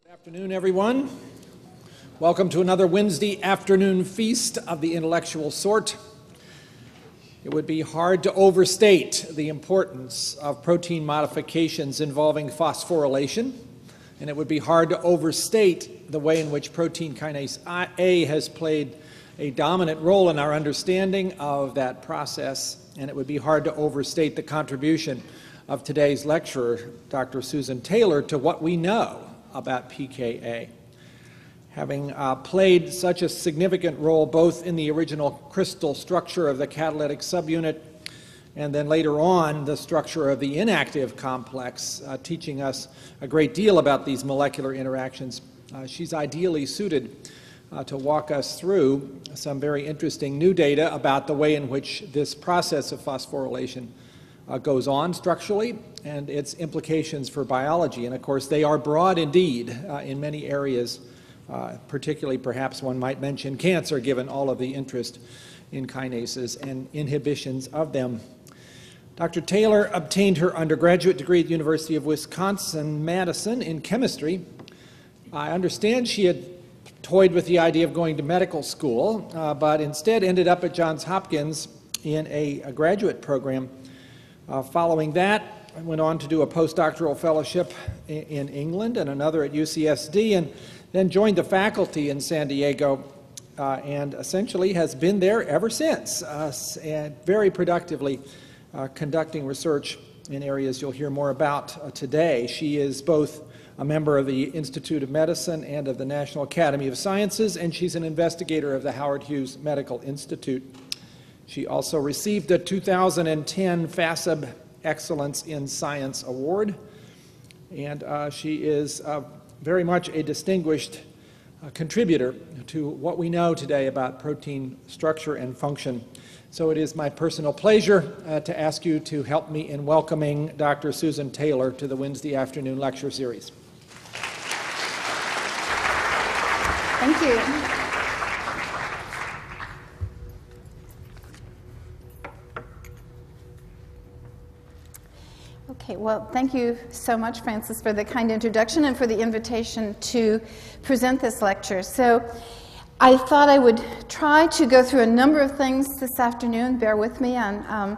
Good afternoon, everyone. Welcome to another Wednesday afternoon feast of the intellectual sort. It would be hard to overstate the importance of protein modifications involving phosphorylation, and it would be hard to overstate the way in which protein kinase A has played a dominant role in our understanding of that process, and it would be hard to overstate the contribution of today's lecturer, Dr. Susan Taylor, to what we know about PKA. Having played such a significant role both in the original crystal structure of the catalytic subunit and then later on the structure of the inactive complex, teaching us a great deal about these molecular interactions, she's ideally suited to walk us through some very interesting new data about the way in which this process of phosphorylation goes on structurally and its implications for biology. And of course, they are broad indeed in many areas, particularly perhaps one might mention cancer, given all of the interest in kinases and inhibitions of them. Dr. Taylor obtained her undergraduate degree at the University of Wisconsin-Madison in chemistry. I understand she had toyed with the idea of going to medical school, but instead ended up at Johns Hopkins in a graduate program. Following that, I went on to do a postdoctoral fellowship in England and another at UCSD, and then joined the faculty in San Diego, and essentially has been there ever since, and very productively conducting research in areas you'll hear more about today. She is both a member of the Institute of Medicine and of the National Academy of Sciences, and she's an investigator of the Hughes Medical Institute. She also received the 2010 FASB Excellence in Science Award, and she is very much a distinguished contributor to what we know today about protein structure and function. So it is my personal pleasure to ask you to help me in welcoming Dr. Susan Taylor to the Wednesday afternoon lecture series. Thank you. Okay, well, thank you so much, Francis, for the kind introduction and for the invitation to present this lecture. So I thought I would try to go through a number of things this afternoon. Bear with me on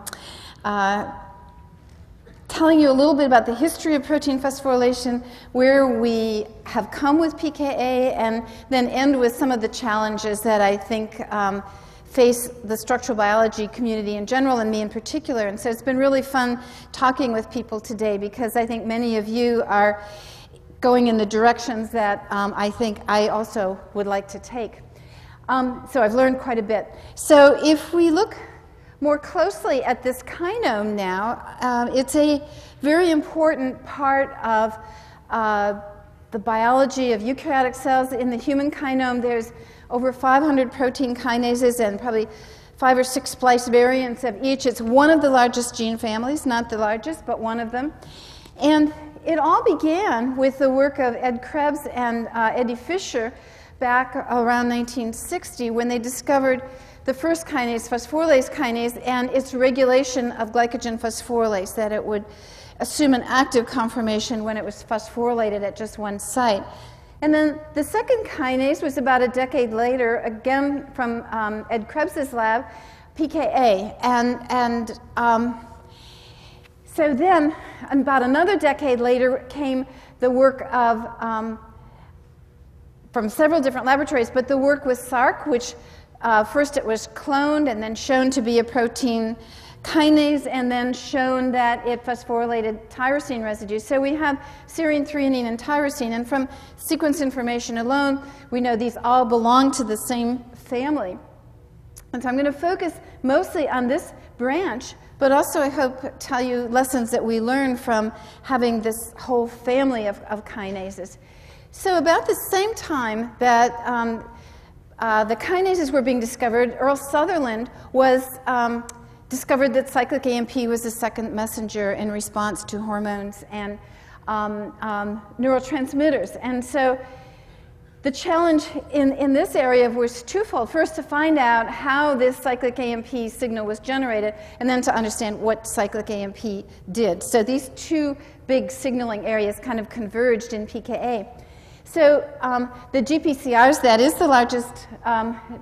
telling you a little bit about the history of protein phosphorylation, where we have come with PKA, and then end with some of the challenges that I think face the structural biology community in general and me in particular. And so it's been really fun talking with people today, because I think many of you are going in the directions that I think I also would like to take. So I've learned quite a bit. So if we look more closely at this kinome now, it's a very important part of the biology of eukaryotic cells. In the human kinome, there's over 500 protein kinases and probably 5 or 6 splice variants of each. It's one of the largest gene families, not the largest, but one of them. And it all began with the work of Ed Krebs and Eddie Fisher back around 1960, when they discovered the first kinase, phosphorylase kinase, and its regulation of glycogen phosphorylase, that it would assume an active conformation when it was phosphorylated at just one site. And then the second kinase was about a decade later, again from Ed Krebs's lab, PKA. And so then, about another decade later, came the work of, from several different laboratories, but the work with SARC, which first it was cloned and then shown to be a protein kinase, and then shown that it phosphorylated tyrosine residues. So we have serine, threonine, and tyrosine, and from sequence information alone, we know these all belong to the same family. And so I'm going to focus mostly on this branch, but also I hope tell you lessons that we learn from having this whole family of kinases. So about the same time that the kinases were being discovered, Earl Sutherland was discovered that cyclic AMP was the second messenger in response to hormones and neurotransmitters. And so the challenge in this area was twofold. First, to find out how this cyclic AMP signal was generated, and then to understand what cyclic AMP did. So these two big signaling areas kind of converged in PKA. So the GPCRs, that is the largest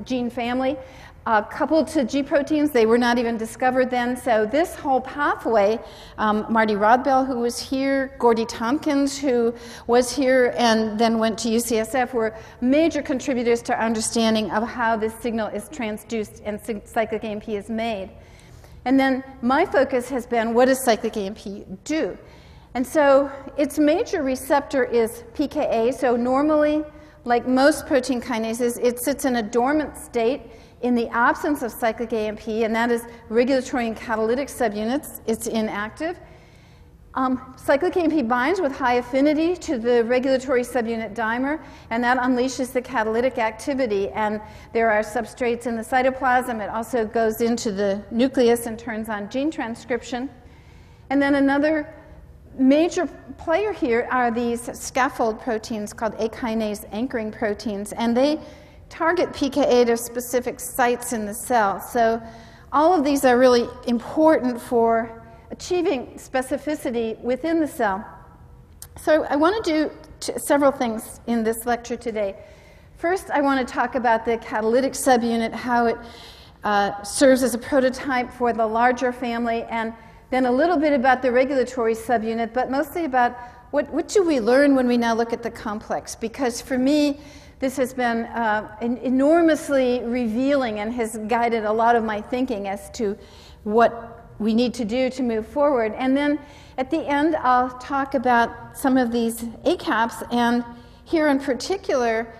gene family. Coupled to G proteins, they were not even discovered then. So this whole pathway, Marty Rodbell, who was here, Gordy Tompkins, who was here and then went to UCSF, were major contributors to our understanding of how this signal is transduced and cyclic AMP is made. And then my focus has been, what does cyclic AMP do? And so its major receptor is PKA. So normally, like most protein kinases, it sits in a dormant state in the absence of cyclic AMP, and that is regulatory and catalytic subunits. It's inactive. Cyclic AMP binds with high affinity to the regulatory subunit dimer, and that unleashes the catalytic activity. And there are substrates in the cytoplasm. It also goes into the nucleus and turns on gene transcription. And then another major player here are these scaffold proteins called A kinase anchoring proteins, and they target PKA to specific sites in the cell. So all of these are really important for achieving specificity within the cell. So I want to do several things in this lecture today. First, I want to talk about the catalytic subunit, how it serves as a prototype for the larger family, and then a little bit about the regulatory subunit, but mostly about what do we learn when we now look at the complex. Because for me, this has been enormously revealing and has guided a lot of my thinking as to what we need to do to move forward. And then at the end, I'll talk about some of these ACAPs, and here in particular,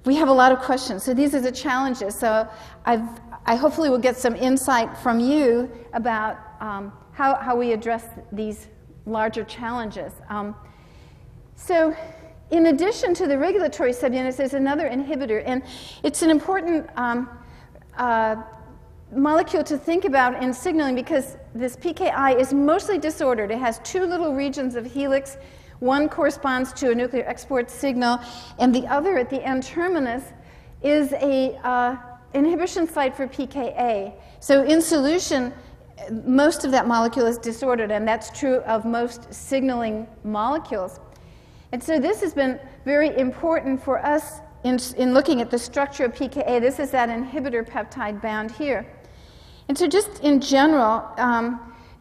we have a lot of questions. So these are the challenges. So I hopefully will get some insight from you about how we address these larger challenges. So in addition to the regulatory subunits, there's another inhibitor, and it's an important molecule to think about in signaling because this PKI is mostly disordered. It has two little regions of helix. One corresponds to a nuclear export signal, and the other at the N-terminus is a inhibition site for PKA. So in solution, most of that molecule is disordered, and that's true of most signaling molecules. And so this has been very important for us in looking at the structure of PKA. This is that inhibitor peptide bound here. And so just in general,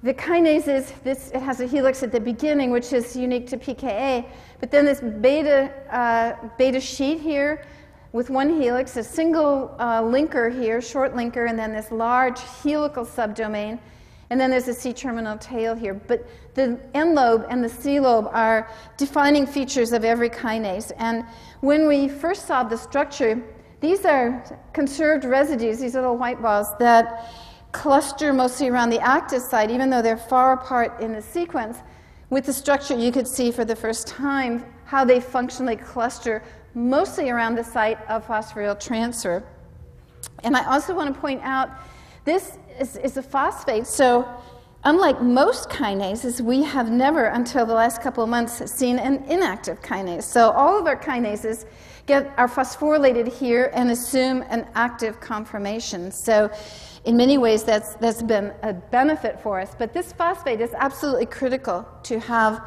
the kinases, it has a helix at the beginning, which is unique to PKA, but then this beta sheet here with one helix, a single linker here, short linker, and then this large helical subdomain. And then there's a C-terminal tail here. But the N lobe and the C lobe are defining features of every kinase. And when we first saw the structure, these are conserved residues, these little white balls, that cluster mostly around the active site, even though they're far apart in the sequence. With the structure, you could see for the first time how they functionally cluster mostly around the site of phosphoryl transfer. And I also want to point out this is a phosphate, so unlike most kinases, we have never, until the last couple of months, seen an inactive kinase. So all of our kinases are phosphorylated here and assume an active conformation. So in many ways, that's been a benefit for us. But this phosphate is absolutely critical to have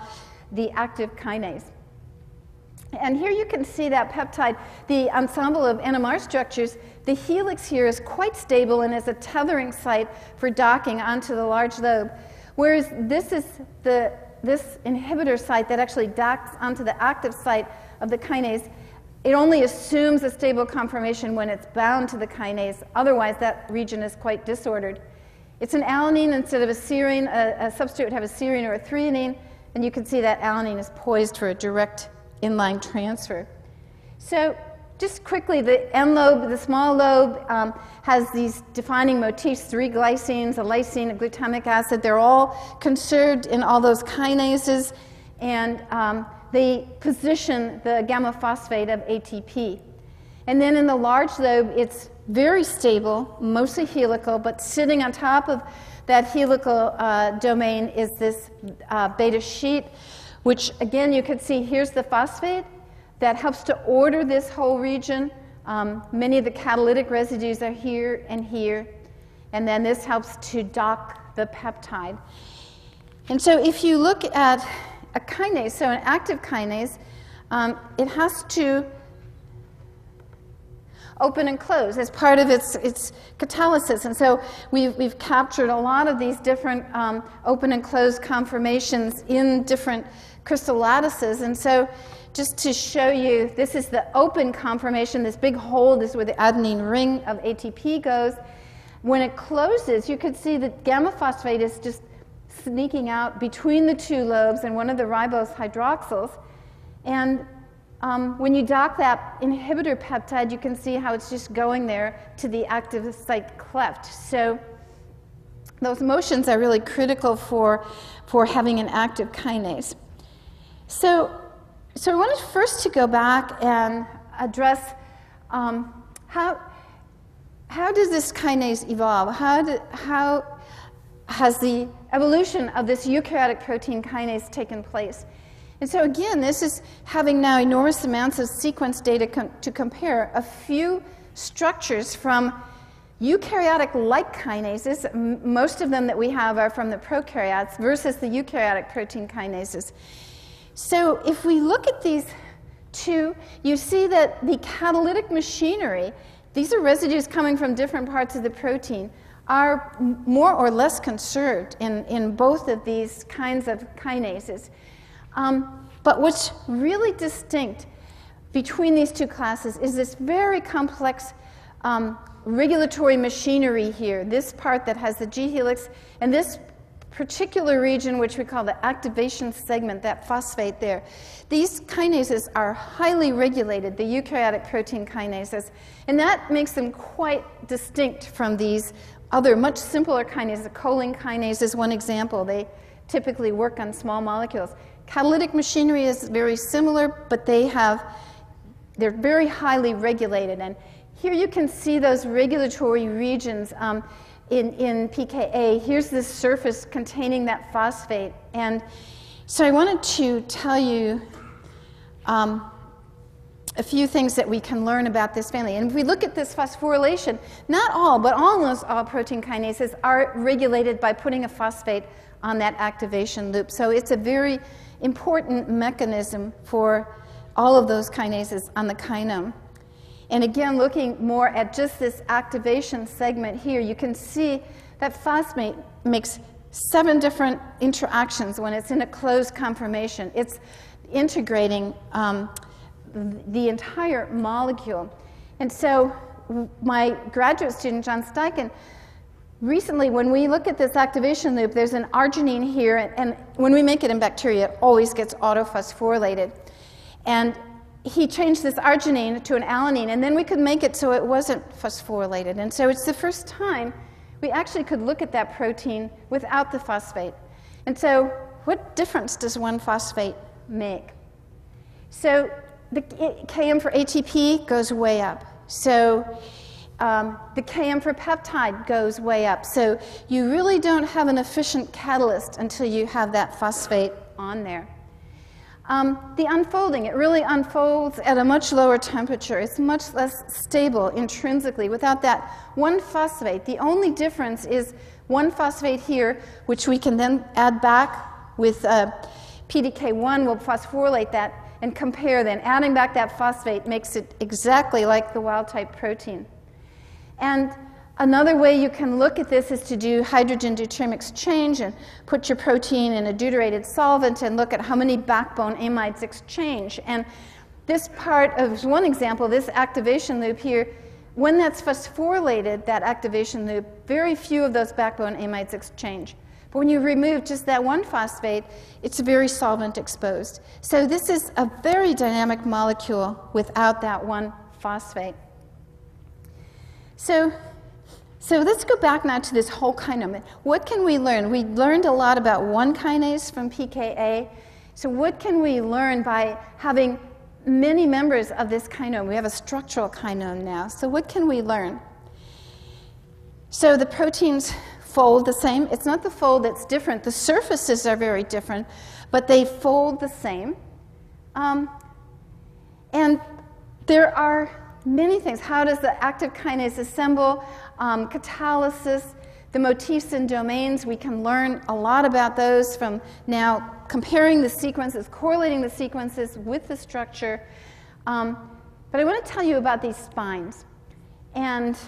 the active kinase. And here you can see that peptide, the ensemble of NMR structures. The helix here is quite stable and is a tethering site for docking onto the large lobe, whereas this is this inhibitor site that actually docks onto the active site of the kinase. It only assumes a stable conformation when it's bound to the kinase. Otherwise, that region is quite disordered. It's an alanine instead of a serine. A substrate would have a serine or a threonine, and you can see that alanine is poised for a direct inline transfer. So just quickly, the N lobe, the small lobe, has these defining motifs, 3 glycines, a lysine, a glutamic acid. They're all conserved in all those kinases, and they position the gamma phosphate of ATP. And then in the large lobe, it's very stable, mostly helical, but sitting on top of that helical domain is this beta sheet, which again you can see here's the phosphate that helps to order this whole region. Many of the catalytic residues are here, and then this helps to dock the peptide. And so if you look at a kinase, so an active kinase, it has to open and close as part of its catalysis. And so we've captured a lot of these different open and close conformations in different crystal lattices. And so just to show you, this is the open conformation, this big hole, this is where the adenine ring of ATP goes. When it closes, you could see that gamma phosphate is just sneaking out between the two lobes and one of the ribose hydroxyls. And when you dock that inhibitor peptide, you can see how it's just going there to the active site cleft. So those motions are really critical for having an active kinase. So I wanted first to go back and address how does this kinase evolve? How has the evolution of this eukaryotic protein kinase taken place? And so again, this is having now enormous amounts of sequence data to compare a few structures from eukaryotic-like kinases. Most of them that we have are from the prokaryotes versus the eukaryotic protein kinases. So if we look at these two, you see that the catalytic machinery, these are residues coming from different parts of the protein, are more or less conserved in both of these kinds of kinases. But what's really distinct between these two classes is this very complex regulatory machinery here, this part that has the G helix, and this particular region, which we call the activation segment, that phosphate there. These kinases are highly regulated, the eukaryotic protein kinases, and that makes them quite distinct from these other much simpler kinases. The choline kinase is one example. They typically work on small molecules. Catalytic machinery is very similar, but they're very highly regulated. And here you can see those regulatory regions in PKA. Here's this surface containing that phosphate. And so I wanted to tell you a few things that we can learn about this family. And if we look at this phosphorylation, not all, but almost all protein kinases are regulated by putting a phosphate on that activation loop. So it's a very important mechanism for all of those kinases on the kinome. And again, looking more at just this activation segment here, you can see that phosphate makes 7 different interactions when it's in a closed conformation. It's integrating the entire molecule. And so my graduate student, John Steichen, recently, when we look at this activation loop, there's an arginine here, and when we make it in bacteria, it always gets autophosphorylated. And he changed this arginine to an alanine, and then we could make it so it wasn't phosphorylated. And so it's the first time we actually could look at that protein without the phosphate. And so what difference does one phosphate make? So the Km for ATP goes way up. So the Km for peptide goes way up. So you really don't have an efficient catalyst until you have that phosphate on there. The unfolding, it really unfolds at a much lower temperature. It's much less stable intrinsically without that one phosphate. The only difference is one phosphate here, which we can then add back with PDK1 will phosphorylate that and compare then. Adding back that phosphate makes it exactly like the wild-type protein. And another way you can look at this is to do hydrogen deuterium exchange and put your protein in a deuterated solvent and look at how many backbone amides exchange. And this part of one example, this activation loop here, when that's phosphorylated, that activation loop, very few of those backbone amides exchange. But when you remove just that one phosphate, it's very solvent exposed. So this is a very dynamic molecule without that one phosphate. So let's go back now to this whole kinome. What can we learn? We learned a lot about one kinase from PKA. So what can we learn by having many members of this kinome? We have a structural kinome now. So what can we learn? So the proteins fold the same. It's not the fold that's different. The surfaces are very different, but they fold the same. And there are many things. How does the active kinase assemble? Catalysis. The motifs and domains, we can learn a lot about those from now comparing the sequences, correlating the sequences with the structure. But I want to tell you about these spines. And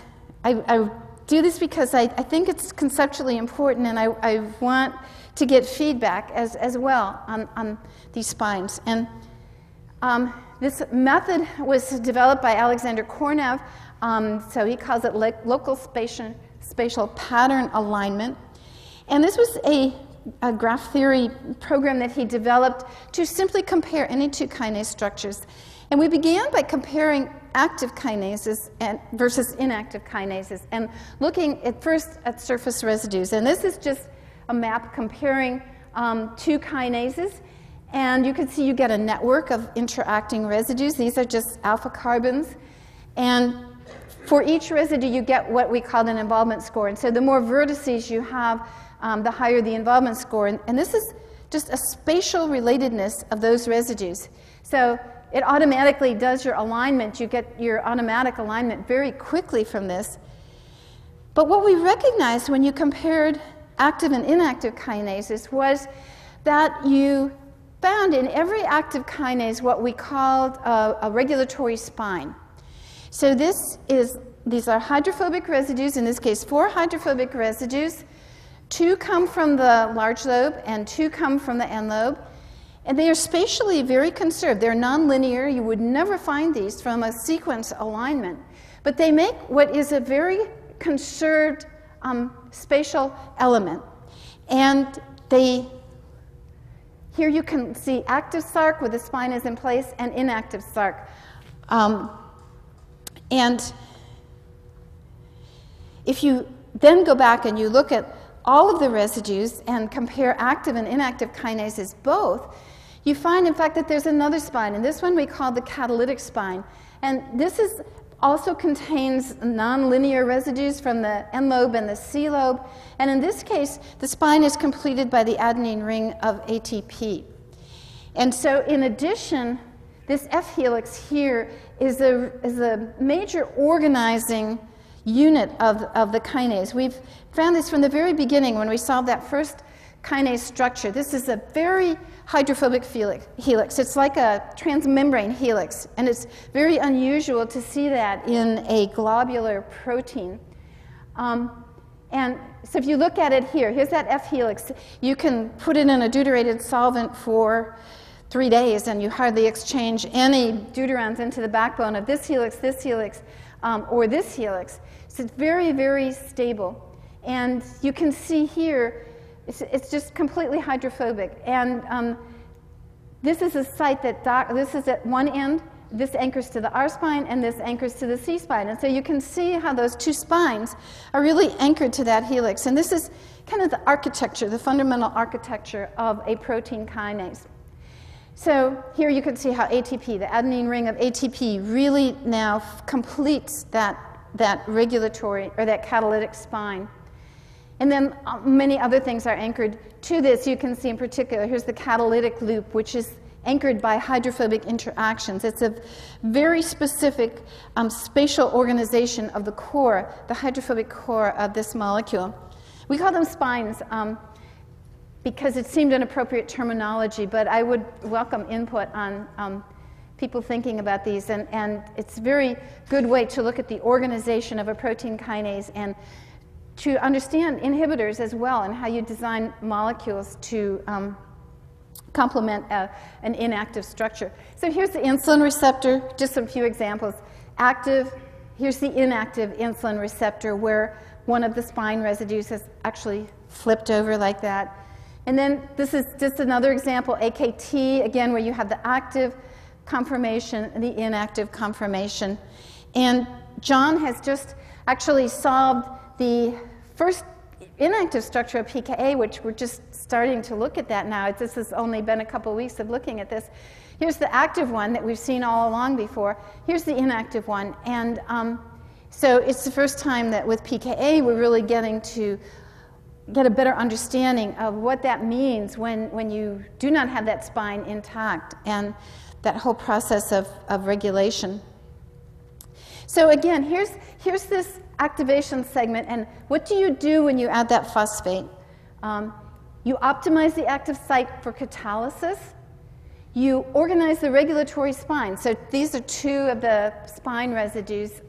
I do this because I think it's conceptually important, and I want to get feedback as well on these spines. And this method was developed by Alexander Kornev, so he calls it local spatial pattern alignment. And this was a graph theory program that he developed to simply compare any two kinase structures. And we began by comparing active kinases versus inactive kinases and looking at first at surface residues. And this is just a map comparing two kinases. And you can see you get a network of interacting residues. These are just alpha carbons. And for each residue, you get what we call an involvement score. And so the more vertices you have, the higher the involvement score. And this is just a spatial relatedness of those residues. So it automatically does your alignment. You get your automatic alignment very quickly from this. But what we recognized when you compared active and inactive kinases was that you found in every active kinase what we called a regulatory spine. So these are hydrophobic residues, in this case 4 hydrophobic residues. 2 come from the large lobe and 2 come from the end lobe. And they are spatially very conserved. They're nonlinear. You would never find these from a sequence alignment. But they make what is a very conserved spatial element. And here you can see active Sark where the spine is in place and inactive Sark. And if you then go back and you look at all of the residues and compare active and inactive kinases both, you find, in fact, that there's another spine. And this one we call the catalytic spine. And this also contains nonlinear residues from the end lobe and the C lobe. And in this case, the spine is completed by the adenine ring of ATP. And so in addition, this F helix here is a major organizing unit of the kinase. We've found this from the very beginning when we solved that first kinase structure. This is a very hydrophobic helix. It's like a transmembrane helix, and it's very unusual to see that in a globular protein. And so if you look at it here, here's that F helix. You can put it in a deuterated solvent for 3 days, and you hardly exchange any deuterons into the backbone of this helix, or this helix. So it's very, very stable. And you can see here, it's just completely hydrophobic. And this is a site this is at one end, this anchors to the R spine, and this anchors to the C spine. And so you can see how those 2 spines are really anchored to that helix. And this is kind of the architecture, the fundamental architecture of a protein kinase. So here you can see how ATP, the adenine ring of ATP, really now completes that regulatory or that catalytic spine. And then many other things are anchored to this. You can see in particular, here's the catalytic loop, which is anchored by hydrophobic interactions. It's a very specific spatial organization of the core, the hydrophobic core of this molecule. We call them spines because it seemed an appropriate terminology, but I would welcome input on people thinking about these. And it's a very good way to look at the organization of a protein kinase and to understand inhibitors as well and how you design molecules to complement an inactive structure. So here's the insulin receptor, just a few examples. Active, here's the inactive insulin receptor where one of the spine residues has actually flipped over like that. And then this is just another example, AKT, again, where you have the active conformation and the inactive conformation. And John has just actually solved the first inactive structure of PKA, which we're just starting to look at that now. This has only been a couple weeks of looking at this. Here's the active one that we've seen all along before. Here's the inactive one. And so it's the first time that with PKA we're really getting to get a better understanding of what that means when you do not have that spine intact and that whole process of regulation. So again, here's this activation segment, and what do you do when you add that phosphate? You optimize the active site for catalysis. You organize the regulatory spine. So these are two of the spine residues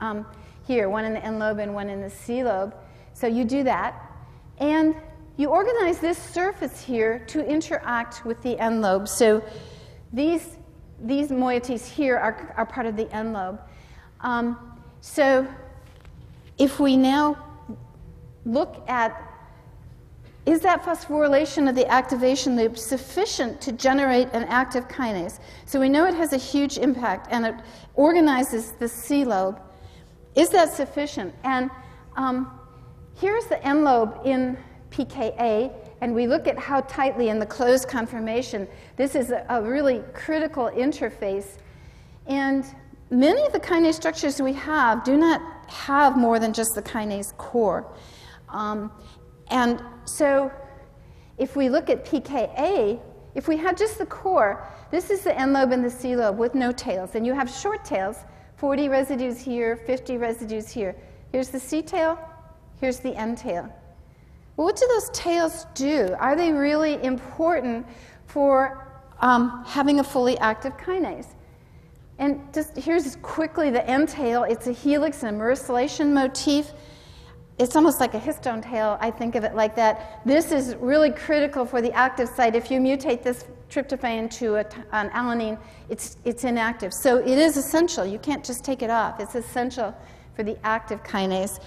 here, one in the N lobe and one in the C lobe. So you do that. And you organize this surface here to interact with the N lobe. So these moieties here are part of the N lobe. So if we now look at, is that phosphorylation of the activation loop sufficient to generate an active kinase? So we know it has a huge impact, and it organizes the C lobe. Is that sufficient? And here's the N lobe in PKA, and we look at how tightly in the closed conformation. This is a really critical interface. And many of the kinase structures we have do not have more than just the kinase core. And so if we look at PKA, if we had just the core, this is the N lobe and the C lobe with no tails. And you have short tails, 40 residues here, 50 residues here. Here's the C tail, here's the N tail. Well, what do those tails do? Are they really important for having a fully active kinase? And just here's quickly the N tail. It's a helix and a myrcellation motif. It's almost like a histone tail. I think of it like that. This is really critical for the active site. If you mutate this tryptophan to an alanine, it's inactive. So it is essential. You can't just take it off. It's essential for the active kinase.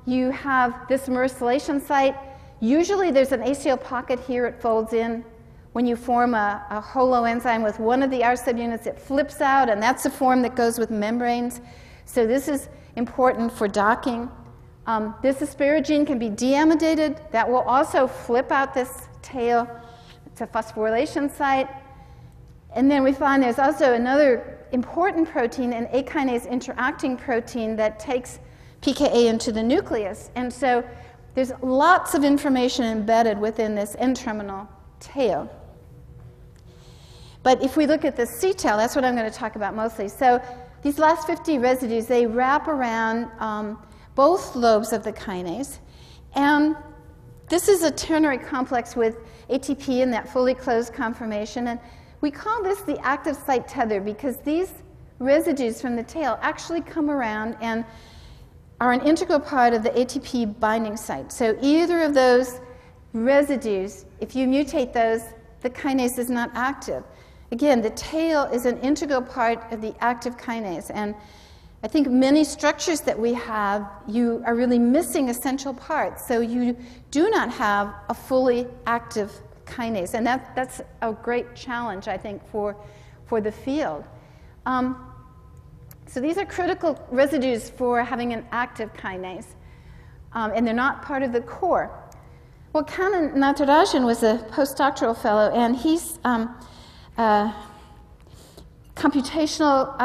You have this myrcellation site. Usually there's an acyl pocket here. It folds in. When you form a holoenzyme with one of the R subunits, it flips out, and that's the form that goes with membranes. So this is important for docking. This asparagine can be deamidated. That will also flip out this tail. It's a phosphorylation site. And then we find there's also another important protein, an A kinase interacting protein that takes PKA into the nucleus. And so there's lots of information embedded within this N-terminal tail. But if we look at the C tail, that's what I'm going to talk about mostly. So these last 50 residues, they wrap around both lobes of the kinase. And this is a ternary complex with ATP in that fully closed conformation. And we call this the active site tether because these residues from the tail actually come around and are an integral part of the ATP binding site. So either of those residues, if you mutate those, the kinase is not active. Again, the tail is an integral part of the active kinase. And I think many structures that we have, you are really missing essential parts. So you do not have a fully active kinase. And that's a great challenge, I think, for the field. So these are critical residues for having an active kinase. And they're not part of the core. Well, Kannan Natarajan was a postdoctoral fellow, and he's computational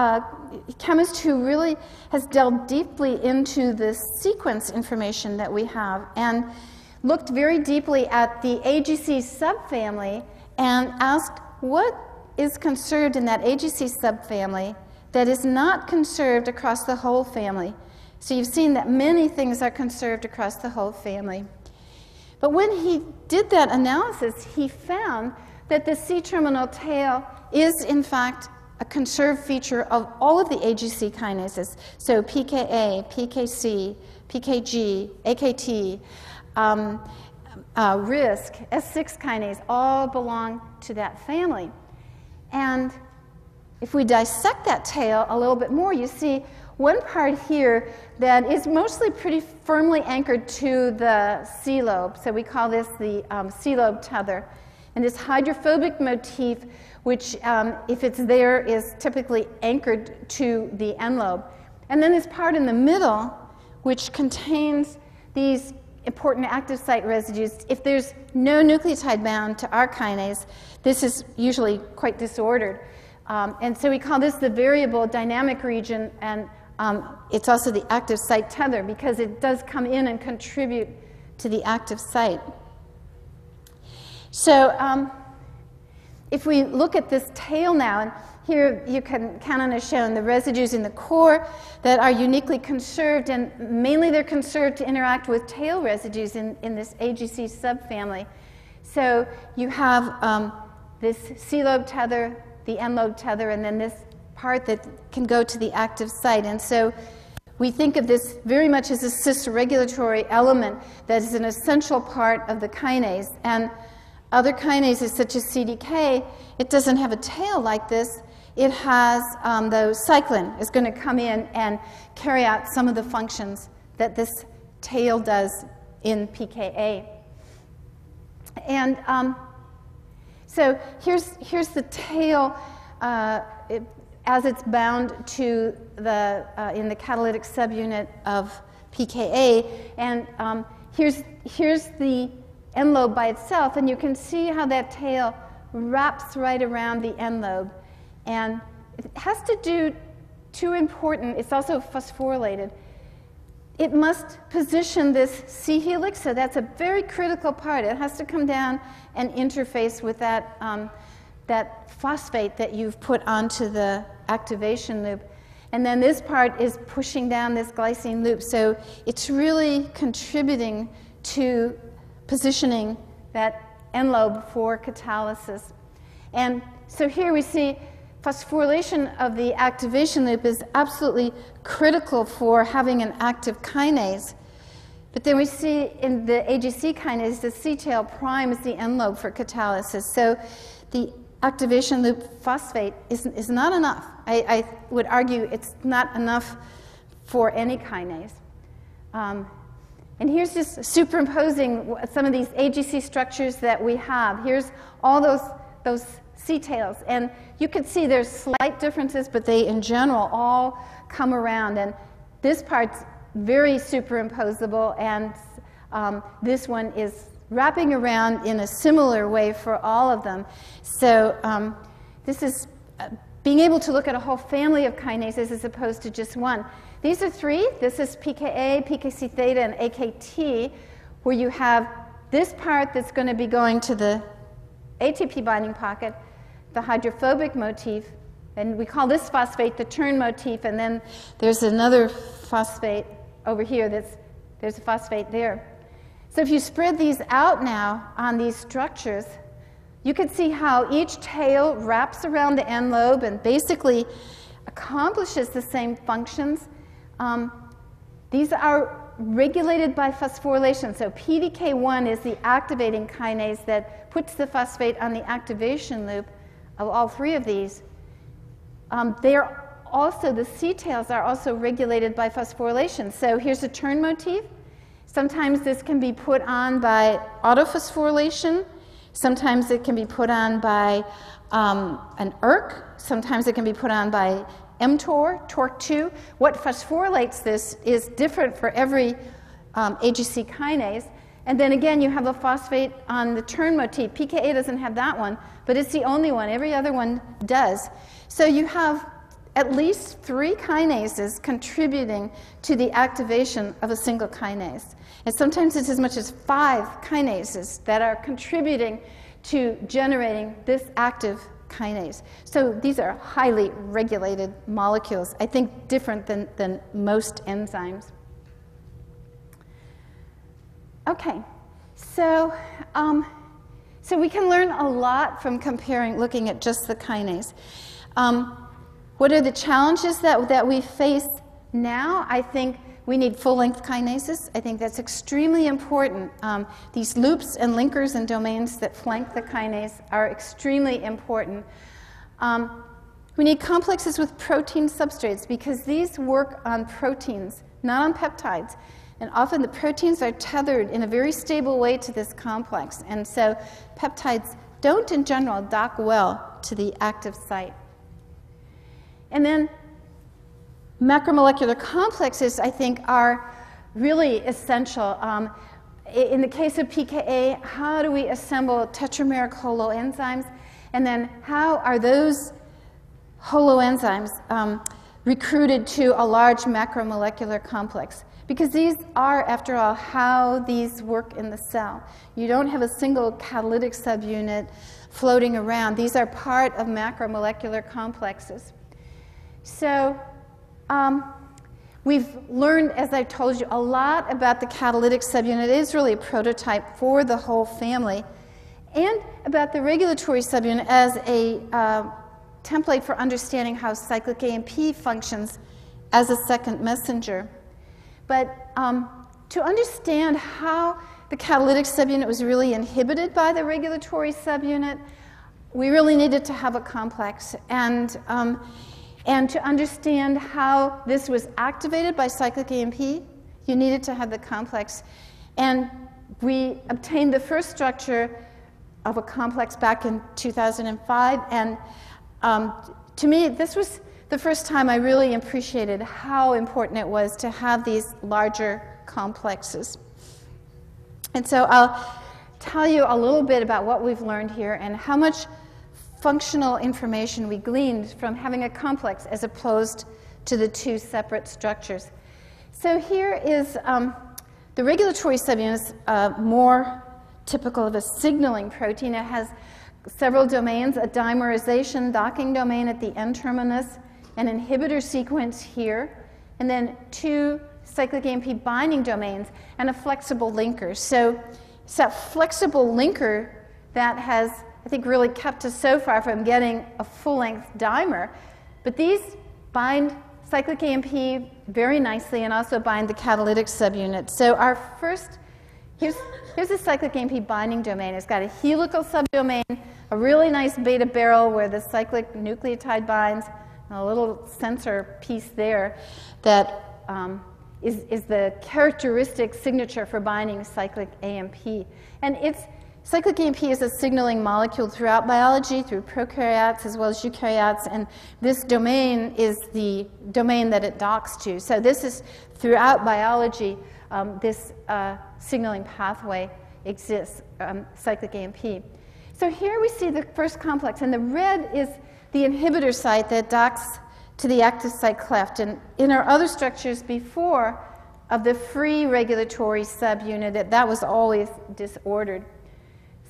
chemist who really has delved deeply into the sequence information that we have and looked very deeply at the AGC subfamily and asked what is conserved in that AGC subfamily that is not conserved across the whole family. So you've seen that many things are conserved across the whole family. But when he did that analysis, he found that the C-terminal tail is, in fact, a conserved feature of all of the AGC kinases. So PKA, PKC, PKG, AKT, RISC, S6 kinase, all belong to that family. And if we dissect that tail a little bit more, you see one part here that is mostly pretty firmly anchored to the C lobe. So we call this the C lobe tether. And this hydrophobic motif, which, if it's there, is typically anchored to the N lobe. And then this part in the middle, which contains these important active site residues. If there's no nucleotide bound to R kinase, this is usually quite disordered. And so we call this the variable dynamic region, and it's also the active site tether because it does come in and contribute to the active site. So if we look at this tail now, and Here you can count on as shown the residues in the core that are uniquely conserved, and mainly they're conserved to interact with tail residues in this AGC subfamily. So you have this C-lobe tether, the N-lobe tether, and then this part that can go to the active site. And so we think of this very much as a cis-regulatory element that is an essential part of the kinase. And other kinases, such as CDK, it doesn't have a tail like this. It has, the cyclin is going to come in and carry out some of the functions that this tail does in PKA. And so here's the tail as it's bound to the, in the catalytic subunit of PKA. And here's the N-lobe by itself, and you can see how that tail wraps right around the N-lobe. And it has to do two important, it's also phosphorylated. It must position this C helix, so that's a very critical part. It has to come down and interface with that, that phosphate that you've put onto the activation loop. And then this part is pushing down this glycine loop, so it's really contributing to positioning that N-lobe for catalysis. And so here we see phosphorylation of the activation loop is absolutely critical for having an active kinase. But then we see in the AGC kinase, the C-tail primes the N-lobe for catalysis. So the activation loop phosphate is not enough. I would argue it's not enough for any kinase. And here's just superimposing some of these AGC structures that we have. Here's all those C-tails. And you can see there's slight differences, but they, in general, all come around. And this part's very superimposable, and this one is wrapping around in a similar way for all of them. So this is being able to look at a whole family of kinases as opposed to just one. These are three. This is PKA, PKC theta, and AKT, where you have this part that's going to be going to the ATP binding pocket, the hydrophobic motif, and we call this phosphate the turn motif, and then there's another phosphate over here there's a phosphate there. So if you spread these out now on these structures, you can see how each tail wraps around the N-lobe and basically accomplishes the same functions. These are regulated by phosphorylation. So PDK1 is the activating kinase that puts the phosphate on the activation loop of all three of these. The C-tails are also regulated by phosphorylation. So here's a turn motif. Sometimes this can be put on by autophosphorylation. Sometimes it can be put on by an ERK. Sometimes it can be put on by mTOR, TORC2. What phosphorylates this is different for every AGC kinase. And then again, you have a phosphate on the turn motif. PKA doesn't have that one, but it's the only one. Every other one does. So you have at least 3 kinases contributing to the activation of a single kinase. And sometimes it's as much as 5 kinases that are contributing to generating this active kinase. So these are highly regulated molecules, I think different than most enzymes. Okay, so we can learn a lot from looking at just the kinase. What are the challenges that we face now? I think we need full-length kinases. I think that's extremely important. These loops and linkers and domains that flank the kinase are extremely important. We need complexes with protein substrates because these work on proteins, not on peptides. And often the proteins are tethered in a very stable way to this complex. And so peptides don't, in general, dock well to the active site. And then macromolecular complexes, I think, are really essential. In the case of PKA, how do we assemble tetrameric holoenzymes? And then how are those holoenzymes recruited to a large macromolecular complex? because these are, after all, how these work in the cell. You don't have a single catalytic subunit floating around. These are part of macromolecular complexes. So we've learned, as I told you, a lot about the catalytic subunit. It is really a prototype for the whole family, and about the regulatory subunit as a template for understanding how cyclic AMP functions as a second messenger. But to understand how the catalytic subunit was really inhibited by the regulatory subunit, we really needed to have a complex. And to understand how this was activated by cyclic AMP, you needed to have the complex. And we obtained the first structure of a complex back in 2005. And to me, this was the first time I really appreciated how important it was to have these larger complexes. And so I'll tell you a little bit about what we've learned here and how much functional information we gleaned from having a complex as opposed to the two separate structures. So here is the regulatory subunit, more typical of a signaling protein. It has several domains, a dimerization docking domain at the N-terminus, an inhibitor sequence here, and then two cyclic AMP binding domains and a flexible linker. So it's that flexible linker that has, I think, really kept us so far from getting a full-length dimer. But these bind cyclic AMP very nicely and also bind the catalytic subunit. So our first, here's a cyclic AMP binding domain. It's got a helical subdomain, a really nice beta barrel where the cyclic nucleotide binds, and a little sensor piece there that is the characteristic signature for binding cyclic AMP. And cyclic AMP is a signaling molecule throughout biology, through prokaryotes as well as eukaryotes, and this domain is the domain that it docks to. So this is throughout biology, this signaling pathway exists, cyclic AMP. So here we see the first complex, and the red is the inhibitor site that docks to the active site cleft. And in our other structures before of the free regulatory subunit, that was always disordered.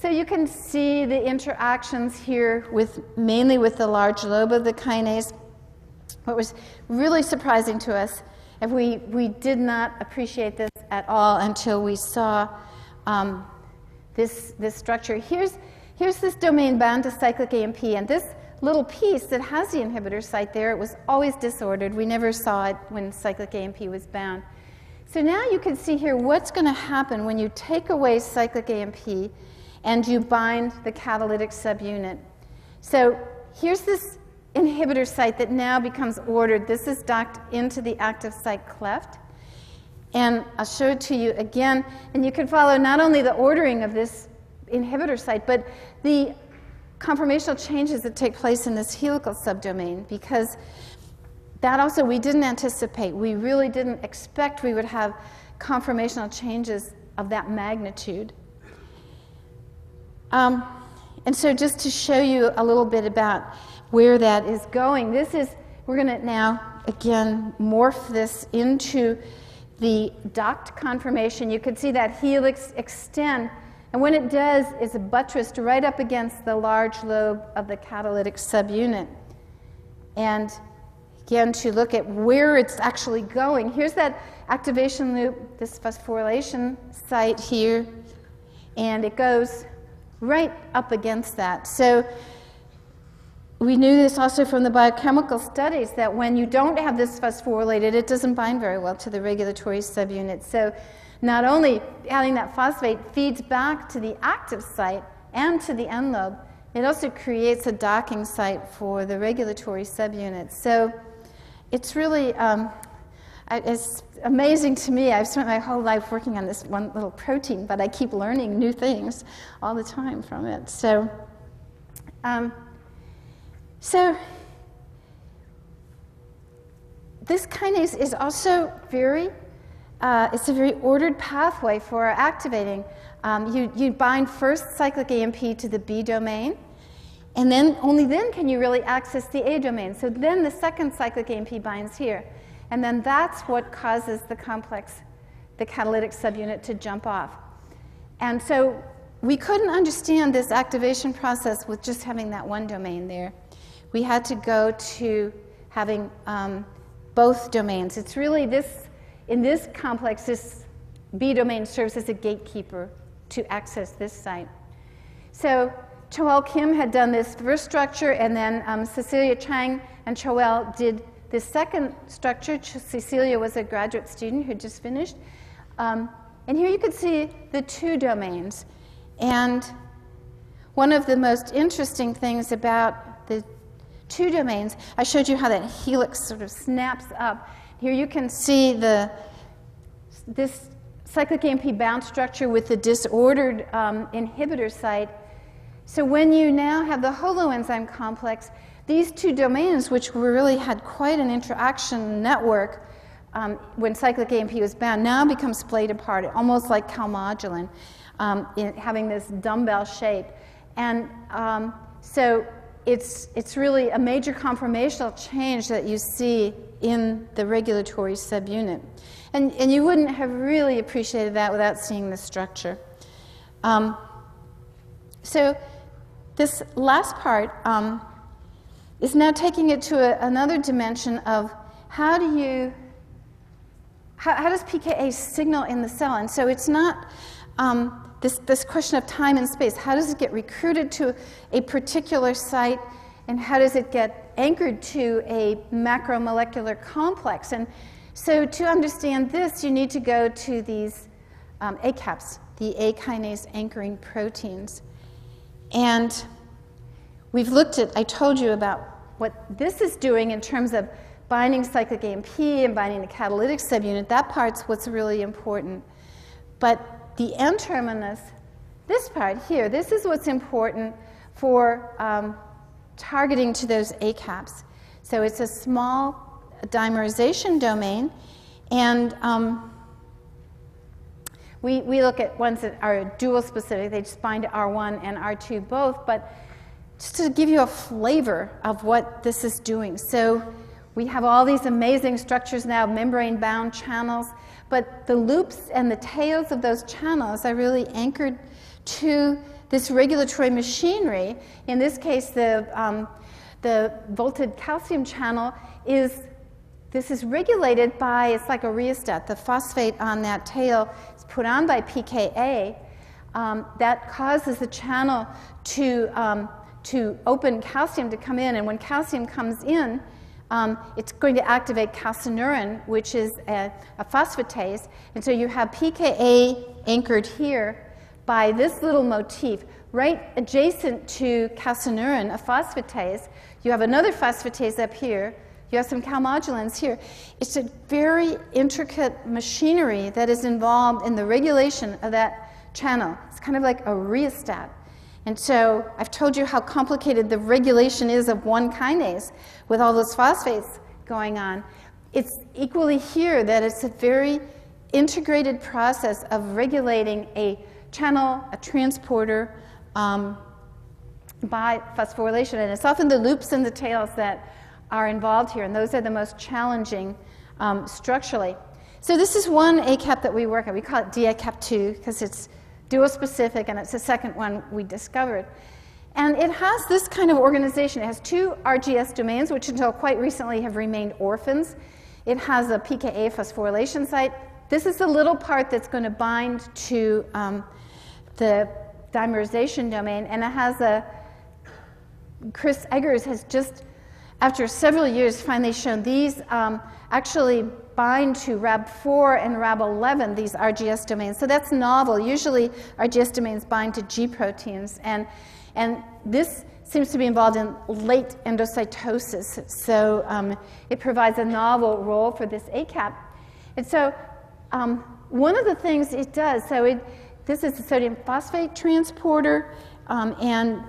So you can see the interactions here mainly with the large lobe of the kinase. What was really surprising to us, and we did not appreciate this at all until we saw this structure. Here's this domain bound to cyclic AMP, and this little piece that has the inhibitor site there, it was always disordered. We never saw it when cyclic AMP was bound. So now you can see here what's going to happen when you take away cyclic AMP and you bind the catalytic subunit. So here's this inhibitor site that now becomes ordered. This is docked into the active site cleft. And I'll show it to you again. And you can follow not only the ordering of this inhibitor site, but the conformational changes that take place in this helical subdomain, because that also we didn't anticipate. We really didn't expect we would have conformational changes of that magnitude. And so just to show you a little bit about where that is going, we're going to now, again, morph this into the docked conformation. You can see that helix extend, and when it does, it's buttressed right up against the large lobe of the catalytic subunit. And again, to look at where it's actually going, here's that activation loop, this phosphorylation site here, and it goes right up against that. So we knew this also from the biochemical studies, that when you don't have this phosphorylated, it doesn't bind very well to the regulatory subunit. So not only adding that phosphate feeds back to the active site and to the end lobe, it also creates a docking site for the regulatory subunit. So it's really it's amazing to me. I've spent my whole life working on this one little protein, but I keep learning new things all the time from it. So, this kinase is also it's a very ordered pathway for activating. You bind first cyclic AMP to the B domain, and then only then can you really access the A domain. So then the second cyclic AMP binds here. And then that's what causes the complex the catalytic subunit to jump off. And so we couldn't understand this activation process with just having that one domain there. We had to go to having both domains. It's really this, in this complex, this B domain serves as a gatekeeper to access this site. So Choel Kim had done this first structure, and then Cecilia Chang and Choel did the second structure. Cecilia was a graduate student who just finished. And here you could see the two domains. And one of the most interesting things about the two domains, I showed you how that helix sort of snaps up. Here you can see this cyclic AMP bound structure with the disordered inhibitor site. So when you now have the holoenzyme complex, these two domains, which really had quite an interaction network when cyclic AMP was bound, now become splayed apart, almost like calmodulin, having this dumbbell shape. And so it's really a major conformational change that you see in the regulatory subunit. And you wouldn't have really appreciated that without seeing the structure. So this last part is now taking it to another dimension of how does PKA signal in the cell? And so it's not this question of time and space. How does it get recruited to a particular site, and how does it get anchored to a macromolecular complex? And so to understand this, you need to go to these ACAPs, the A kinase anchoring proteins. And we've looked at, I told you about what this is doing in terms of binding cyclic AMP and binding the catalytic subunit. That part's what's really important. But the N-terminus, this part here, this is what's important for targeting to those ACAPs. So it's a small dimerization domain, and we look at ones that are dual specific. They just bind to R1 and R2 both, but just to give you a flavor of what this is doing. So we have all these amazing structures now, membrane-bound channels, but the loops and the tails of those channels are really anchored to this regulatory machinery. In this case, the volted calcium channel is regulated by, it's like a rheostat. The phosphate on that tail is put on by PKA. That causes the channel to open calcium to come in, and when calcium comes in, it's going to activate calcineurin, which is a phosphatase. And so you have PKA anchored here by this little motif. Right adjacent to calcineurin, a phosphatase, you have another phosphatase up here. You have some calmodulins here. It's a very intricate machinery that is involved in the regulation of that channel. It's kind of like a rheostat. And so I've told you how complicated the regulation is of one kinase with all those phosphates going on. It's equally here that it's a very integrated process of regulating a channel, a transporter, by phosphorylation. And it's often the loops and the tails that are involved here, and those are the most challenging structurally. So this is one ACAP that we work on. We call it DACAP2 because it's dual specific, and it's the second one we discovered. And it has this kind of organization. It has two RGS domains, which until quite recently have remained orphans. It has a PKA phosphorylation site. This is the little part that's going to bind to the dimerization domain, and it has Chris Eggers has just, after several years, finally shown these actually bind to RAB4 and RAB11, these RGS domains. So that's novel. Usually RGS domains bind to G proteins, and this seems to be involved in late endocytosis. So it provides a novel role for this ACAP. And so one of the things it does, this is a sodium phosphate transporter, and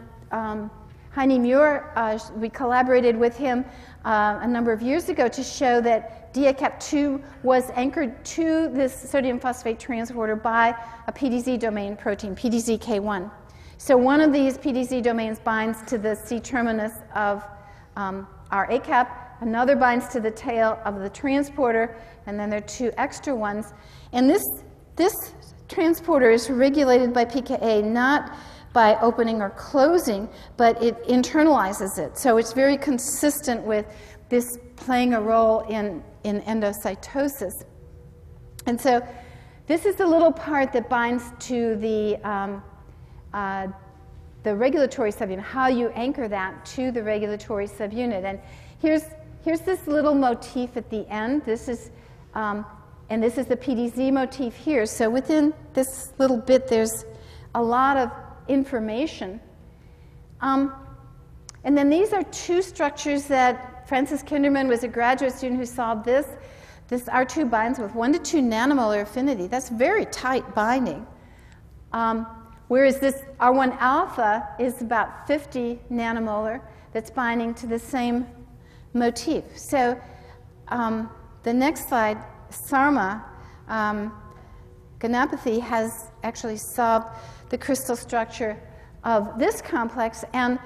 Heine Muir, we collaborated with him a number of years ago to show that DACAP2 was anchored to this sodium phosphate transporter by a PDZ domain protein, PDZ-K1. So one of these PDZ domains binds to the C-terminus of our ACAP. another binds to the tail of the transporter, and then there are two extra ones. And this transporter is regulated by PKA not by opening or closing, but it internalizes it. So it's very consistent with this playing a role in endocytosis. And so this is the little part that binds to the regulatory subunit, how you anchor that to the regulatory subunit. And here's this little motif at the end. This is, and this is the PDZ motif here. So within this little bit, there's a lot of information. And then these are two structures that Francis Kinderman was a graduate student who solved this. This R2 binds with 1 to 2 nanomolar affinity. That's very tight binding. Whereas this R1 alpha is about 50 nanomolar that's binding to the same motif. So the next slide, Sarma Ganapathy has actually solved the crystal structure of this complex, and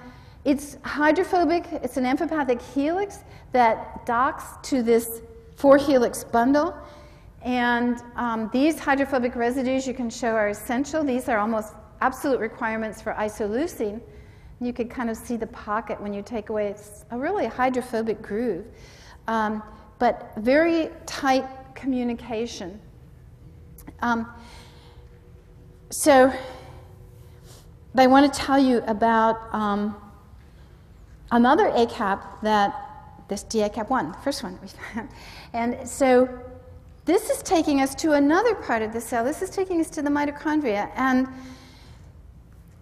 it's hydrophobic. It's an amphipathic helix that docks to this 4-helix bundle, and these hydrophobic residues you can show are essential. These are almost absolute requirements for isoleucine. You can kind of see the pocket when you take away. It's a really hydrophobic groove, but very tight communication. So I want to tell you about another ACAP this DACAP1, the first one we found. And so this is taking us to another part of the cell. This is taking us to the mitochondria. And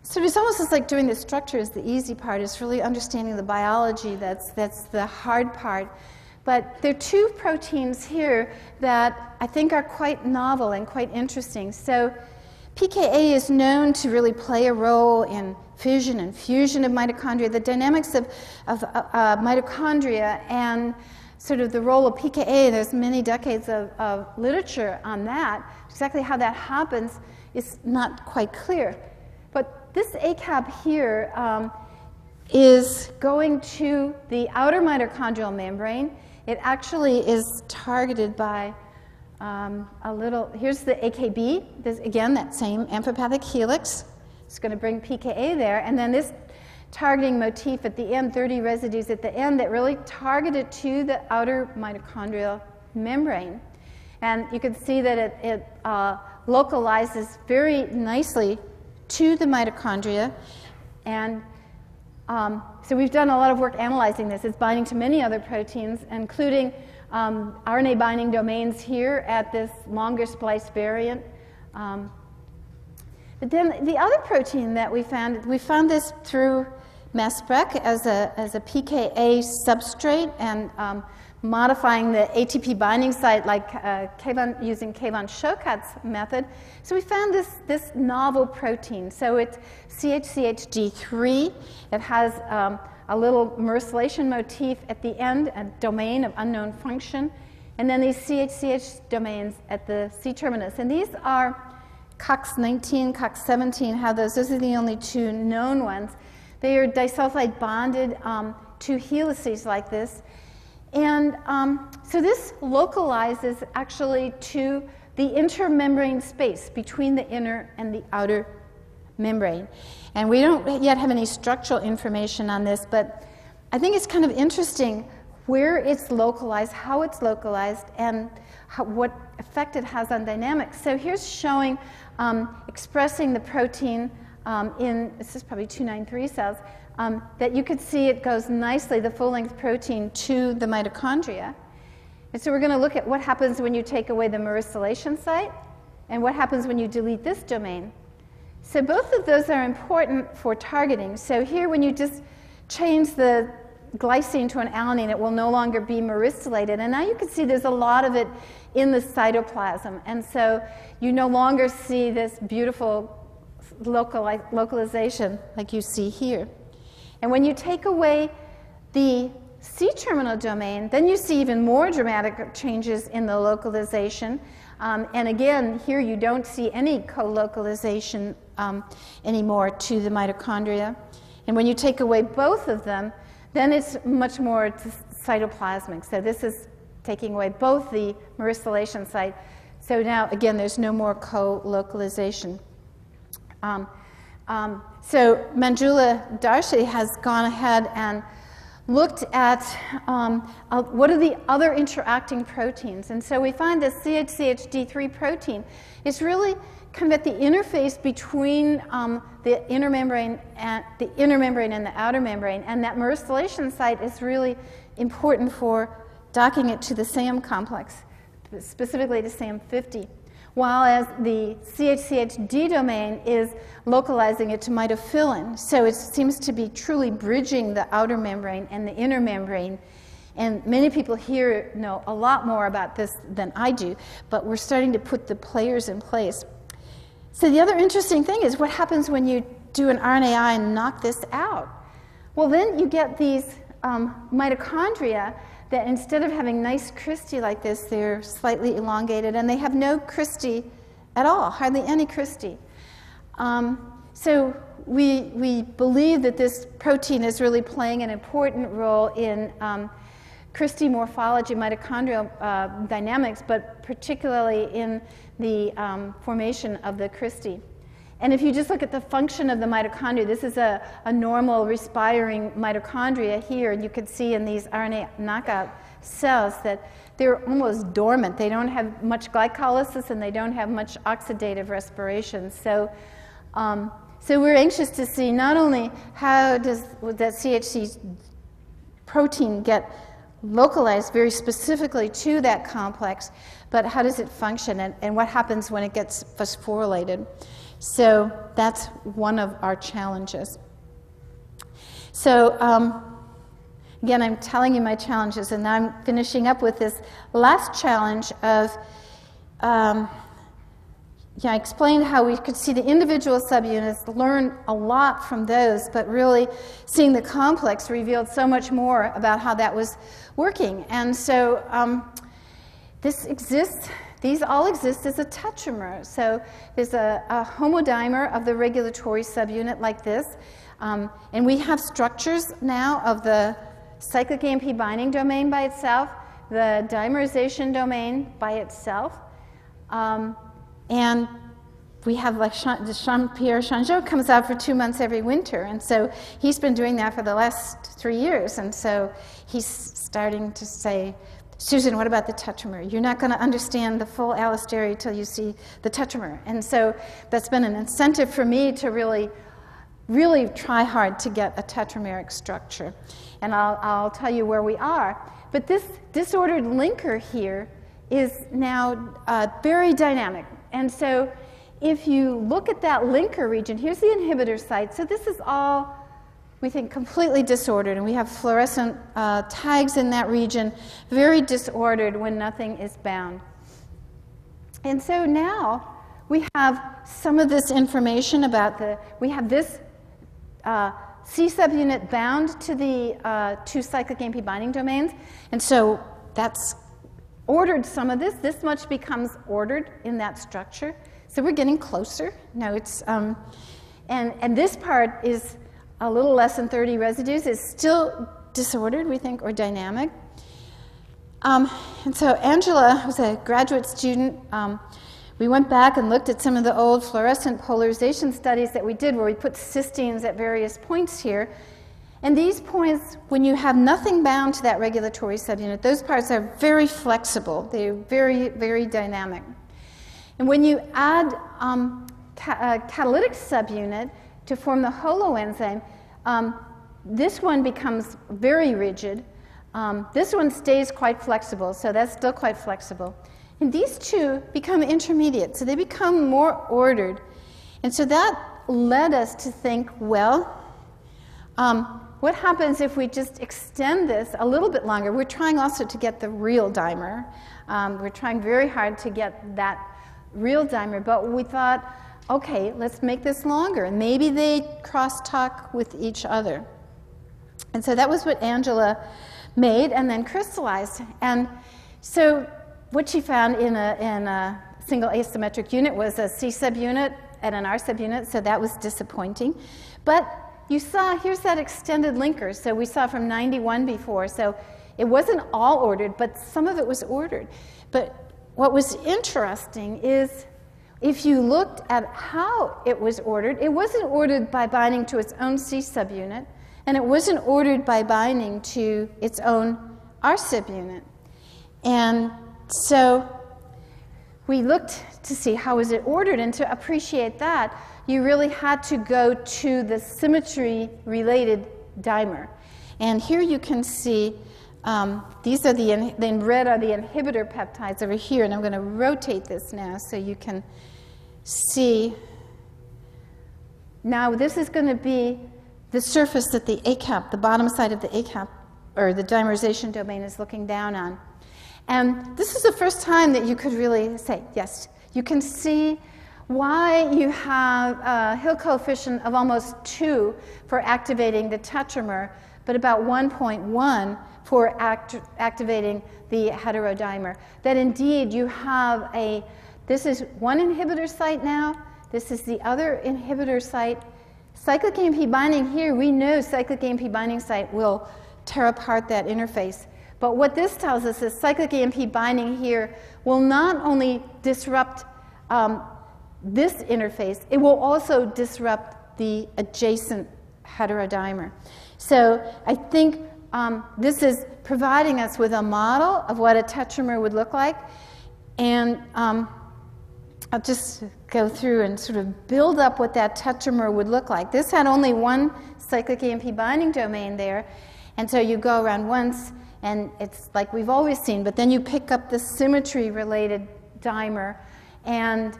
so it's almost as like doing the structure is the easy part. It's really understanding the biology that's the hard part. But there are two proteins here that I think are quite novel and quite interesting. So PKA is known to really play a role in fission and fusion of mitochondria. The dynamics of mitochondria and sort of the role of PKA, there's many decades of literature on that. Exactly how that happens is not quite clear. But this ACAP here is going to the outer mitochondrial membrane. It actually is targeted by here's the AKB, again, that same amphipathic helix. It's going to bring PKA there. And then this targeting motif at the end, 30 residues at the end that really target it to the outer mitochondrial membrane. And you can see that it localizes very nicely to the mitochondria. And so we've done a lot of work analyzing this. It's binding to many other proteins, including RNA binding domains here at this longer splice variant. But then the other protein that we found this through mass spec as a PKA substrate and modifying the ATP binding site like using Kayvan-Shokat's method. So we found this novel protein. So it's CHCHD3. It has a little myrcylation motif at the end, a domain of unknown function, and then these CHCH domains at the C-terminus. And these are COX-19, COX-17, those are the only two known ones. They are disulfide bonded to helices like this. And so this localizes actually to the intermembrane space between the inner and the outer membrane. And we don't yet have any structural information on this, but I think it's kind of interesting where it's localized, how it's localized, and what effect it has on dynamics. So here's showing expressing the protein in, this is probably 293 cells, that you could see it goes nicely, the full-length protein, to the mitochondria. And so we're going to look at what happens when you take away the myrcylation site and what happens when you delete this domain. So both of those are important for targeting. So here when you just change the glycine to an alanine, it will no longer be myristylated. And now you can see there's a lot of it in the cytoplasm. And so you no longer see this beautiful localization like you see here. And when you take away the C-terminal domain, then you see even more dramatic changes in the localization. And again, here you don't see any co-localization anymore to the mitochondria. And when you take away both of them, then it's much more cytoplasmic. So this is taking away both the myrcellation site. So now, again, there's no more co-localization. So Manjula Darshi has gone ahead and looked at what are the other interacting proteins. And so we find this CHCHD3 protein is really kind of at the interface between the inner membrane and the outer membrane. And that myrcellation site is really important for docking it to the SAM complex, specifically to SAM50. While as the CHCHD domain is localizing it to mitophilin. So it seems to be truly bridging the outer membrane and the inner membrane. And many people here know a lot more about this than I do, but we're starting to put the players in place. So the other interesting thing is what happens when you do an RNAi and knock this out? Well, then you get these mitochondria that instead of having nice cristae like this, they're slightly elongated, and they have no cristae at all, hardly any cristae. So we believe that this protein is really playing an important role in cristae morphology, mitochondrial dynamics, but particularly in the formation of the cristae. And if you just look at the function of the mitochondria, this is a normal respiring mitochondria here, and you can see in these RNA knockout cells that they're almost dormant. They don't have much glycolysis and they don't have much oxidative respiration. So, so we're anxious to see not only how does that CHC protein get localized very specifically to that complex, but how does it function and what happens when it gets phosphorylated. So that's one of our challenges. So again, I'm telling you my challenges, and now I'm finishing up with this last challenge of, I explained how we could see the individual subunits, learn a lot from those, but really seeing the complex revealed so much more about how that was working. And so this exists. These all exist as a tetramer. So there's a homodimer of the regulatory subunit like this. And we have structures now of the cyclic AMP binding domain by itself, the dimerization domain by itself. And we have, like Jean-Pierre Changeau comes out for 2 months every winter. And so he's been doing that for the last 3 years. And so he's starting to say, Susan, what about the tetramer? You're not going to understand the full allostery till you see the tetramer. And so that's been an incentive for me to really try hard to get a tetrameric structure. And I'll tell you where we are. But this disordered linker here is now very dynamic. And so if you look at that linker region, here's the inhibitor site. So this is all, we think, completely disordered, and we have fluorescent tags in that region, very disordered when nothing is bound. And so now we have some of this information about we have this C subunit bound to the two cyclic AMP binding domains, and so that's ordered some of this. This much becomes ordered in that structure. So we're getting closer. Now it's, and this part is a little less than 30 residues. Is still disordered, we think, or dynamic. And so Angela was a graduate student. We went back and looked at some of the old fluorescent polarization studies that we did where we put cysteines at various points here. And these points, when you have nothing bound to that regulatory subunit, those parts are very flexible. They're very, very dynamic. And when you add a catalytic subunit to form the holoenzyme, this one becomes very rigid. This one stays quite flexible, so that's still quite flexible. And these two become intermediate, so they become more ordered. And so that led us to think, well, what happens if we just extend this a little bit longer? We're trying also to get the real dimer. We're trying very hard to get that real dimer, but we thought, okay, let's make this longer, and maybe they crosstalk with each other. And so that was what Angela made and then crystallized. And so what she found in a single asymmetric unit was a C subunit and an R subunit, so that was disappointing. But you saw, here's that extended linker. So we saw from 91 before. So it wasn't all ordered, but some of it was ordered. But what was interesting is if you looked at how it was ordered, it wasn't ordered by binding to its own C subunit, and it wasn't ordered by binding to its own R subunit. And so we looked to see how was it ordered, and to appreciate that, you really had to go to the symmetry-related dimer. And here you can see these are in red are the inhibitor peptides over here, and I'm going to rotate this now so you can see. Now this is going to be the surface that the ACAP, the bottom side of the ACAP, or the dimerization domain, is looking down on. And this is the first time that you could really say, yes, you can see why you have a Hill coefficient of almost 2 for activating the tetramer, but about 1.1 for activating the heterodimer. That indeed you have this is one inhibitor site now, this is the other inhibitor site. Cyclic AMP binding here, we know cyclic AMP binding site will tear apart that interface. But what this tells us is cyclic AMP binding here will not only disrupt this interface, it will also disrupt the adjacent heterodimer. So I think this is providing us with a model of what a tetramer would look like. And I'll just go through and sort of build up what that tetramer would look like. This had only one cyclic AMP binding domain there. And so you go around once, and it's like we've always seen, but then you pick up the symmetry-related dimer, and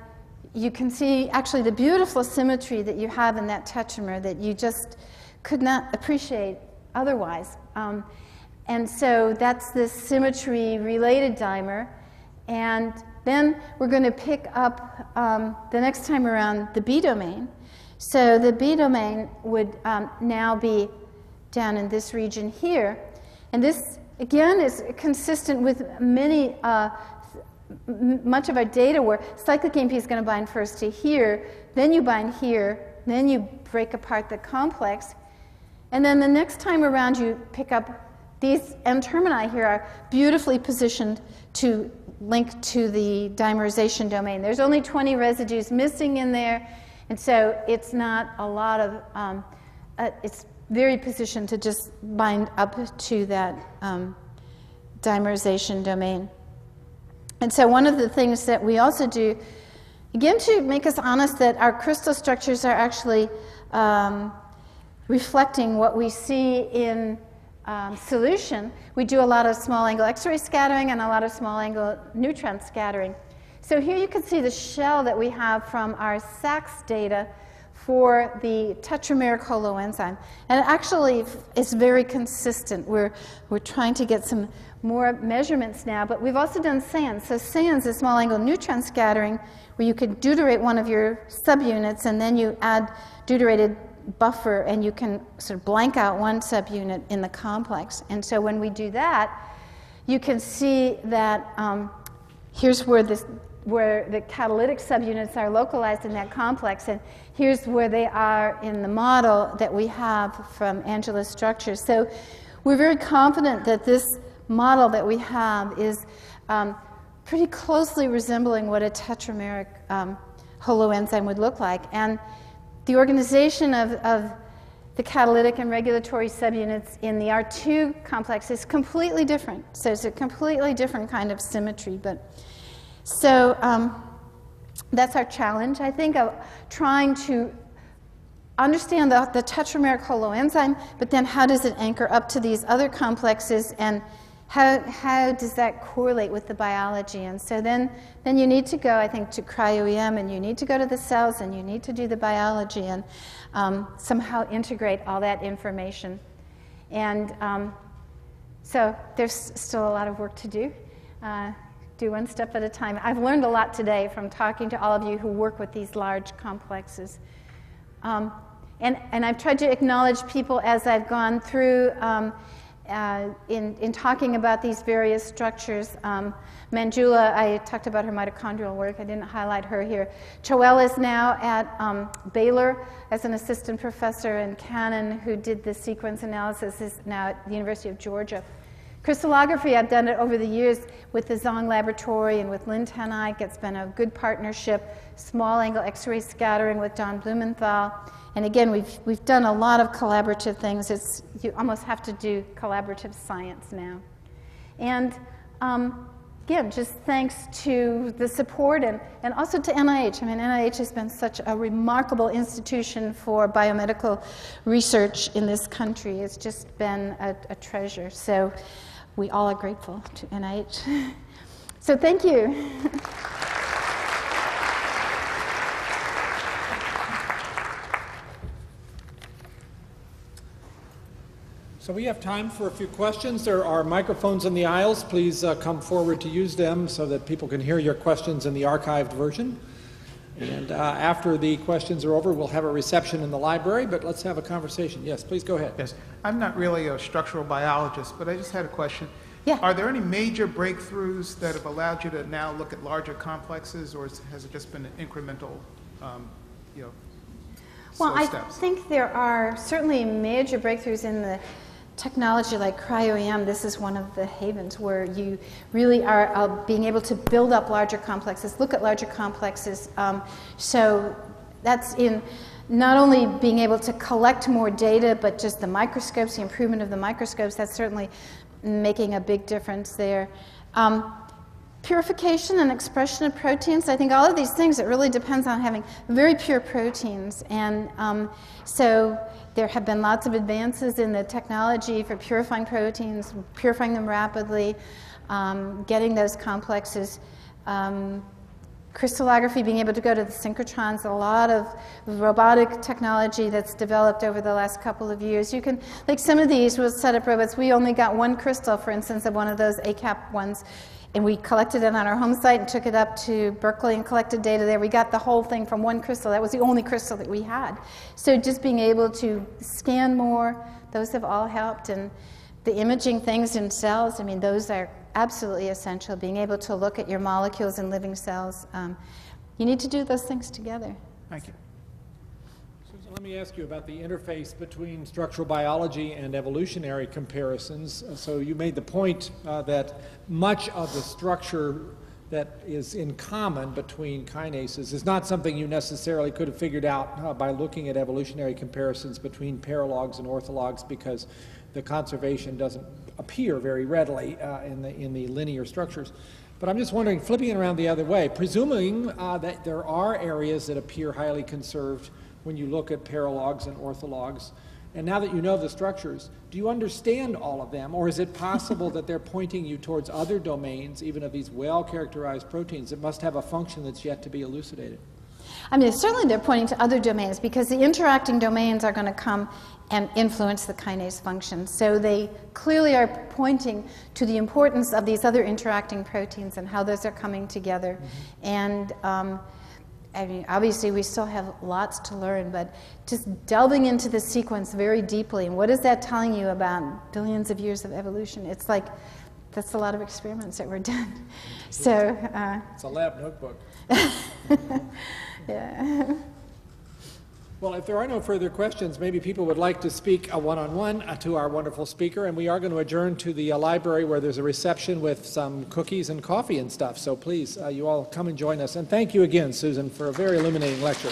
you can see actually the beautiful symmetry that you have in that tetramer that you just could not appreciate otherwise. And so that's the symmetry-related dimer. And then we're going to pick up the next time around the B domain. So the B domain would now be down in this region here. And this, again, is consistent with much of our data where cyclic AMP is going to bind first to here, then you bind here, then you break apart the complex. And then the next time around you pick up these N-termini here are beautifully positioned to link to the dimerization domain. There's only 20 residues missing in there, and so it's not a lot of, it's very positioned to just bind up to that dimerization domain. And so one of the things that we also do, again to make us honest that our crystal structures are actually reflecting what we see in solution, we do a lot of small angle X-ray scattering and a lot of small angle neutron scattering. So here you can see the shell that we have from our SACS data for the tetrameric holoenzyme. And it actually is very consistent. We're trying to get some more measurements now, but we've also done SANS. So SANS is small angle neutron scattering, where you could deuterate one of your subunits and then you add deuterated buffer and you can sort of blank out one subunit in the complex. And so when we do that, you can see that here's where the catalytic subunits are localized in that complex, and here's where they are in the model that we have from Angela's structures. So we're very confident that this model that we have is pretty closely resembling what a tetrameric holoenzyme would look like. And the organization of the catalytic and regulatory subunits in the R2 complex is completely different. So it's a completely different kind of symmetry. But so that's our challenge, I think, of trying to understand the tetrameric holoenzyme, but then how does it anchor up to these other complexes, and how does that correlate with the biology? And so then you need to go, I think, to cryo-EM, and you need to go to the cells, and you need to do the biology, and somehow integrate all that information. And so there's still a lot of work to do. Do one step at a time. I've learned a lot today from talking to all of you who work with these large complexes. And I've tried to acknowledge people as I've gone through in talking about these various structures. Manjula, I talked about her mitochondrial work. I didn't highlight her here. Choel is now at Baylor as an assistant professor, and Cannon, who did the sequence analysis, is now at the University of Georgia. Crystallography, I've done it over the years with the Zong Laboratory and with Lynn Teneyck. It's been a good partnership. Small angle X-ray scattering with John Blumenthal. And again, we've done a lot of collaborative things. You almost have to do collaborative science now. And again, just thanks to the support and also to NIH. I mean, NIH has been such a remarkable institution for biomedical research in this country. It's just been a treasure. So we all are grateful to NIH. So thank you. So we have time for a few questions. There are microphones in the aisles. Please come forward to use them so that people can hear your questions in the archived version. And after the questions are over, we'll have a reception in the library, but let's have a conversation. Yes, please go ahead. Yes, I'm not really a structural biologist, but I just had a question. Yeah. Are there any major breakthroughs that have allowed you to now look at larger complexes, or has it just been an incremental, Well, slow steps? I think there are certainly major breakthroughs in the technology like cryo-EM. This is one of the havens where you really are being able to build up larger complexes, look at larger complexes. So that's in not only being able to collect more data, but just the microscopes, the improvement of the microscopes, that's certainly making a big difference there. Purification and expression of proteins, I think all of these things, it really depends on having very pure proteins. And so there have been lots of advances in the technology for purifying proteins, purifying them rapidly, getting those complexes. Crystallography, being able to go to the synchrotrons, a lot of robotic technology that's developed over the last couple of years. You can, like some of these, we'll set up robots. We only got one crystal, for instance, of one of those ACAP ones. And we collected it on our home site and took it up to Berkeley and collected data there. We got the whole thing from one crystal. That was the only crystal that we had. So just being able to scan more, those have all helped. And the imaging things in cells, I mean, those are absolutely essential. Being able to look at your molecules in living cells. You need to do those things together. Thank you. Susan, let me ask you about the interface between structural biology and evolutionary comparisons. So you made the point that much of the structure that is in common between kinases is not something you necessarily could have figured out by looking at evolutionary comparisons between paralogs and orthologs, because the conservation doesn't appear very readily in the linear structures. But I'm just wondering, flipping it around the other way, presuming that there are areas that appear highly conserved when you look at paralogs and orthologs, and now that you know the structures, do you understand all of them, or is it possible that they're pointing you towards other domains, even of these well-characterized proteins, that must have a function that's yet to be elucidated? I mean, certainly they're pointing to other domains because the interacting domains are going to come and influence the kinase function. So they clearly are pointing to the importance of these other interacting proteins and how those are coming together. Mm-hmm. And I mean, obviously we still have lots to learn, but just delving into the sequence very deeply, and what is that telling you about billions of years of evolution? It's like, that's a lot of experiments that were done. So it's a lab notebook. Yeah. Well, if there are no further questions, maybe people would like to speak one-on-one to our wonderful speaker, and we are going to adjourn to the library where there's a reception with some cookies and coffee and stuff. So please, you all come and join us. And thank you again, Susan, for a very illuminating lecture.